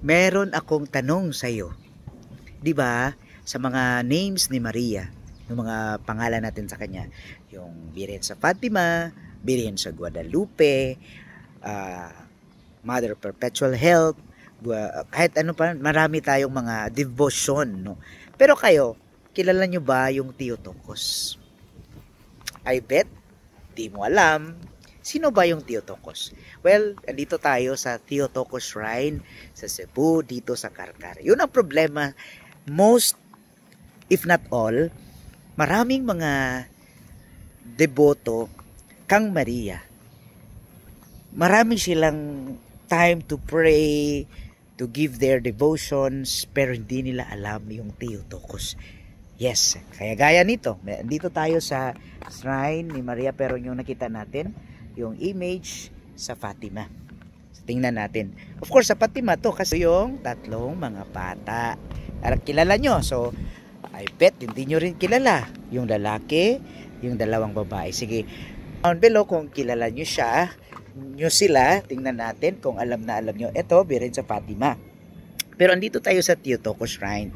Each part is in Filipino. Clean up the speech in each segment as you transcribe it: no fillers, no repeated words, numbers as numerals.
Meron akong tanong sa iyo. 'Di ba? Sa mga names ni Maria, yung mga pangalan natin sa kanya, yung Birhen sa Fatima, Birhen sa Guadalupe, Mother of Perpetual Help, kahit ano pa, marami tayong mga devotion, no? Pero kayo, kilala nyo ba yung Theotokos? I bet, di mo alam. Sino ba yung Theotokos? Well, dito tayo sa Theotokos Shrine sa Cebu, dito sa Karkar. Yun ang problema. Most, if not all, maraming mga deboto kang Maria. Marami silang time to pray, to give their devotions, pero hindi nila alam yung Theotokos. Yes, kaya gaya nito. Dito tayo sa shrine ni Maria, pero yung nakita natin, yung image sa Fatima. So, tingnan natin. Of course, sa Fatima to kasi yung tatlong mga bata. Kilala nyo. So, I bet hindi nyo rin kilala. Yung lalaki, yung dalawang babae. Sige, down below kung kilala nyo siya, nyo sila, tingnan natin kung alam na alam nyo. Ito, Birhen sa Fatima. Pero andito tayo sa Theotokos Shrine.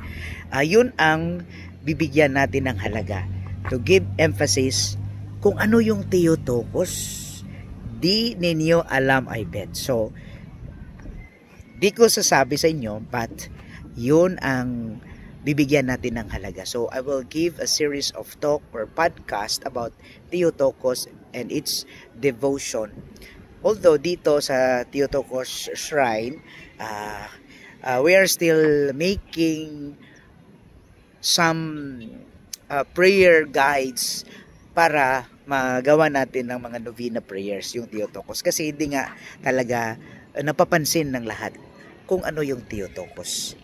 Yun ang bibigyan natin ng halaga. To give emphasis kung ano yung Theotokos. Di ninyo alam, I bet. So, di ko sasabi sa inyo, but yun ang bibigyan natin ng halaga. So, I will give a series of talk or podcast about Theotokos and its devotion. Although dito sa Theotokos Shrine, we are still making some prayer guides para magawa natin ng mga novena prayers yung Theotokos. Kasi hindi nga talaga napapansin ng lahat kung ano yung Theotokos.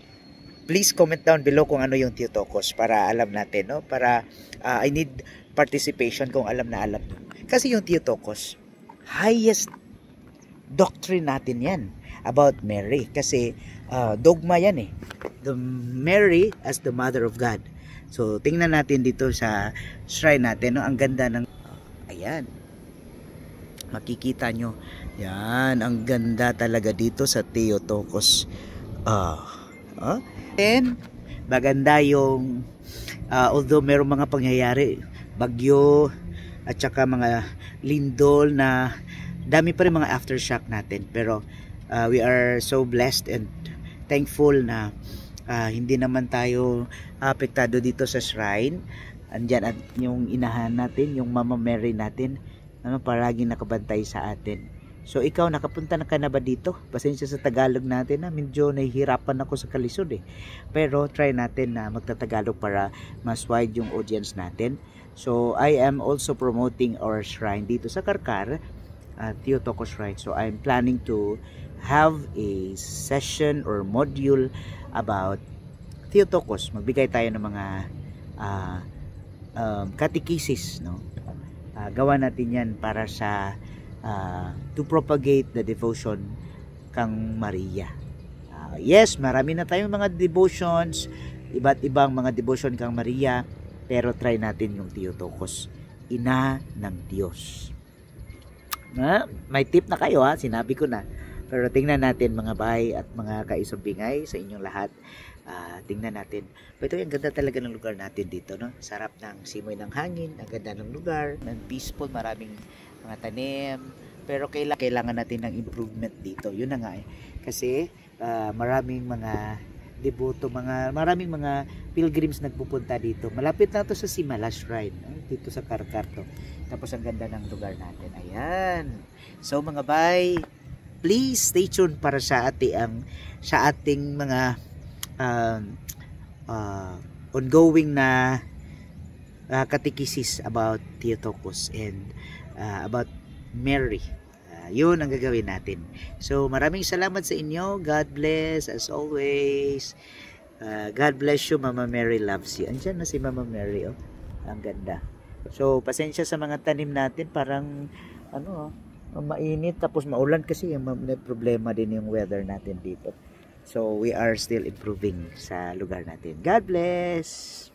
Please comment down below kung ano yung Theotokos para alam natin, no? Para I need participation kung alam na alam. Kasi yung Theotokos, highest doctrine natin yan about Mary. Kasi dogma yan eh. The Mary as the Mother of God. So tingnan natin dito sa shrine natin, no? Ang ganda ng ayan. Makikita nyo. Yan, ang ganda talaga dito sa Theotokos. And maganda yung although merong mga pangyayari, bagyo at saka mga lindol na dami pa rin mga aftershock natin, pero we are so blessed and thankful na hindi naman tayo apektado dito sa shrine. Andyan at yung inahan natin, yung Mama Mary natin, palaging nakabantay sa atin. So ikaw, nakapunta na ka na ba dito? Pasensya sa Tagalog natin, medyo nahihirapan ako sa kalisod eh. Pero try natin na magtatagalog para mas wide yung audience natin. So I am also promoting our shrine dito sa Karkar, Theotokos Shrine. So I'm planning to have a session or module about Theotokos. Magbigay tayo ng mga catechesis, no? Gawa natin yan para sa to propagate the devotion kang Maria. Yes, marami na tayong mga devotions, iba't ibang mga devotion kang Maria, pero try natin yung Theotokos, ina ng Diyos. May tip na kayo, sinabi ko na. Pero tingnan natin mga bahay at mga kaisumbingay sa inyong lahat. Tingnan natin. Pero ang ganda talaga ng lugar natin dito, no? Sarap ng simoy ng hangin, ang ganda ng lugar, ng peaceful, maraming mga tanim. Pero kailangan natin ng improvement dito. Yun na nga eh. Kasi maraming mga deboto, maraming mga pilgrims nagpupunta dito. Malapit na to sa Simala Shrine, dito sa Karkar to. Tapos ang ganda ng lugar natin. Ayan. So mga bay, please stay tuned para sa ating mga ongoing na catechesis about Theotokos and about Mary. Yun ang gagawin natin. So maraming salamat sa inyo. God bless as always. God bless you. Mama Mary loves you. Andyan na si Mama Mary, oh. Ang ganda. So pasensya sa mga tanim natin, parang mainit tapos maulan kasi may problema din yung weather natin dito. So we are still improving sa lugar natin. God bless.